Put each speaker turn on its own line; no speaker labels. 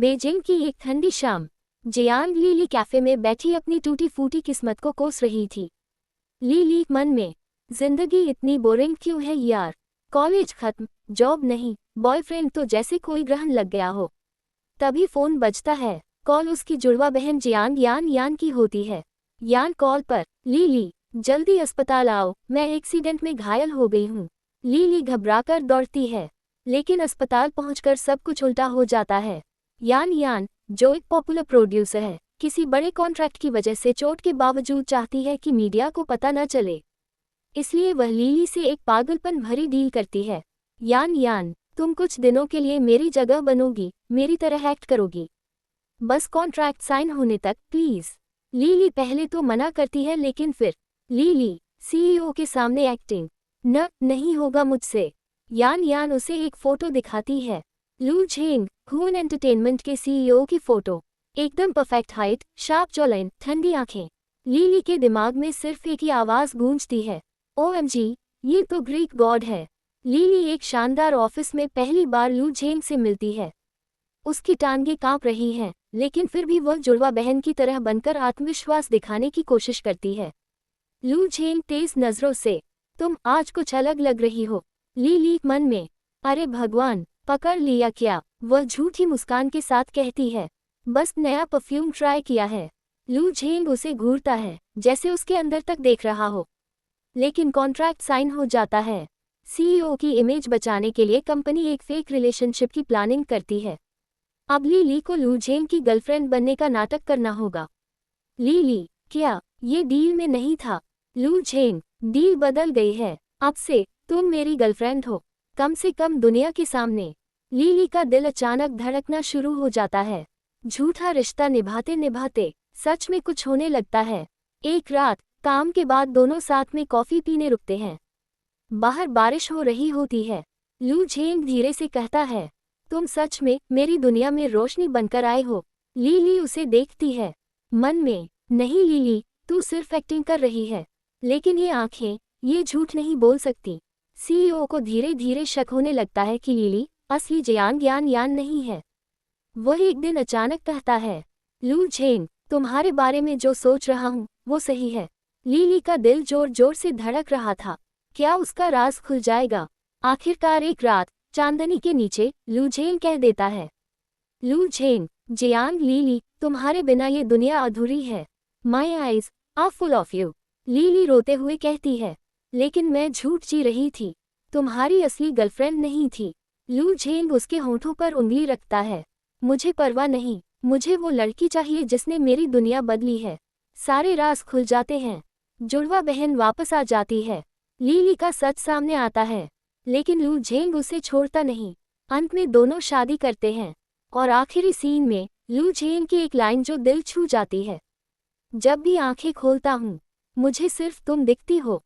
Beijing की एक ठंडी शाम, जियांग लीली कैफे में बैठी अपनी टूटी फूटी किस्मत को कोस रही थी। लीली मन में, जिंदगी इतनी बोरिंग क्यों है यार। कॉलेज खत्म, जॉब नहीं, बॉयफ्रेंड तो जैसे कोई ग्रहण लग गया हो। तभी फोन बजता है। कॉल उसकी जुड़वा बहन जियांग यान की होती है। यान कॉल पर, लीली जल्दी अस्पताल आओ, मैं एक्सीडेंट में घायल हो गई हूँ। लीली घबराकर दौड़ती है, लेकिन अस्पताल पहुंचकर सब कुछ उल्टा हो जाता है। यान जो एक पॉपुलर प्रोड्यूसर है, किसी बड़े कॉन्ट्रैक्ट की वजह से चोट के बावजूद चाहती है कि मीडिया को पता न चले, इसलिए वह लीली से एक पागलपन भरी डील करती है। यान तुम कुछ दिनों के लिए मेरी जगह बनोगी, मेरी तरह एक्ट करोगी, बस कॉन्ट्रैक्ट साइन होने तक प्लीज। लीली पहले तो मना करती है, लेकिन फिर लीली सीईओ के सामने एक्टिंग नहीं होगा मुझसे। यान उसे एक फोटो दिखाती है। लू झेंग खून एंटरटेनमेंट के सीईओ की फोटो, एकदम परफेक्ट हाइट, शार्प जॉलाइन, ठंडी आंखें। लीली के दिमाग में सिर्फ एक ही आवाज गूंजती है, OMG, ये तो ग्रीक गॉड है। लीली एक शानदार ऑफिस में पहली बार लू झेंग से मिलती है। उसकी टांगें कांप रही हैं, लेकिन फिर भी वह जुड़वा बहन की तरह बनकर आत्मविश्वास दिखाने की कोशिश करती है। लू झेंग तेज नजरों से, तुम आज कुछ अलग लग रही हो। लीली मन में, अरे भगवान, पकड़ लिया क्या। वह झूठी मुस्कान के साथ कहती है, बस नया परफ्यूम ट्राई किया है। लू झेंग उसे घूरता है, जैसे उसके अंदर तक देख रहा हो। लेकिन कॉन्ट्रैक्ट साइन हो जाता है। सीईओ की इमेज बचाने के लिए कंपनी एक फेक रिलेशनशिप की प्लानिंग करती है। अब लीली को लू झेंग की गर्लफ्रेंड बनने का नाटक करना होगा। लीली, क्या ये डील में नहीं था? लू झेंग, डील बदल गई है, अब से तुम मेरी गर्लफ्रेंड हो, कम से कम दुनिया के सामने। लीली का दिल अचानक धड़कना शुरू हो जाता है। झूठा रिश्ता निभाते निभाते सच में कुछ होने लगता है। एक रात काम के बाद दोनों साथ में कॉफी पीने रुकते हैं। बाहर बारिश हो रही होती है। लू झेंग धीरे से कहता है, तुम सच में मेरी दुनिया में रोशनी बनकर आए हो। लीली उसे देखती है, मन में, नहीं लीली, तू सिर्फ एक्टिंग कर रही है। लेकिन ये आंखें, ये झूठ नहीं बोल सकती। सीईओ को धीरे धीरे शक होने लगता है कि लीली असली जियांग यान नहीं है। वह एक दिन अचानक कहता है, लू झेंग, तुम्हारे बारे में जो सोच रहा हूँ वो सही है। लीली का दिल जोर जोर से धड़क रहा था। क्या उसका राज खुल जाएगा? आखिरकार एक रात चांदनी के नीचे लू झेंग कह देता है, लू झेंग, जियांग लीली, तुम्हारे बिना ये दुनिया अधूरी है। My eyes are full of you. Lily रोते हुए कहती है, लेकिन मैं झूठ जी रही थी, तुम्हारी असली गर्लफ्रेंड नहीं थी। लू झेंग उसके होंठों पर उंगली रखता है, मुझे परवाह नहीं, मुझे वो लड़की चाहिए जिसने मेरी दुनिया बदली है। सारे राज खुल जाते हैं। जुड़वा बहन वापस आ जाती है। लीली का सच सामने आता है, लेकिन लू झेंग उसे छोड़ता नहीं। अंत में दोनों शादी करते हैं। और आखिरी सीन में लू झेंग की एक लाइन जो दिल छू जाती है, जब भी आंखें खोलता हूँ, मुझे सिर्फ तुम दिखती हो।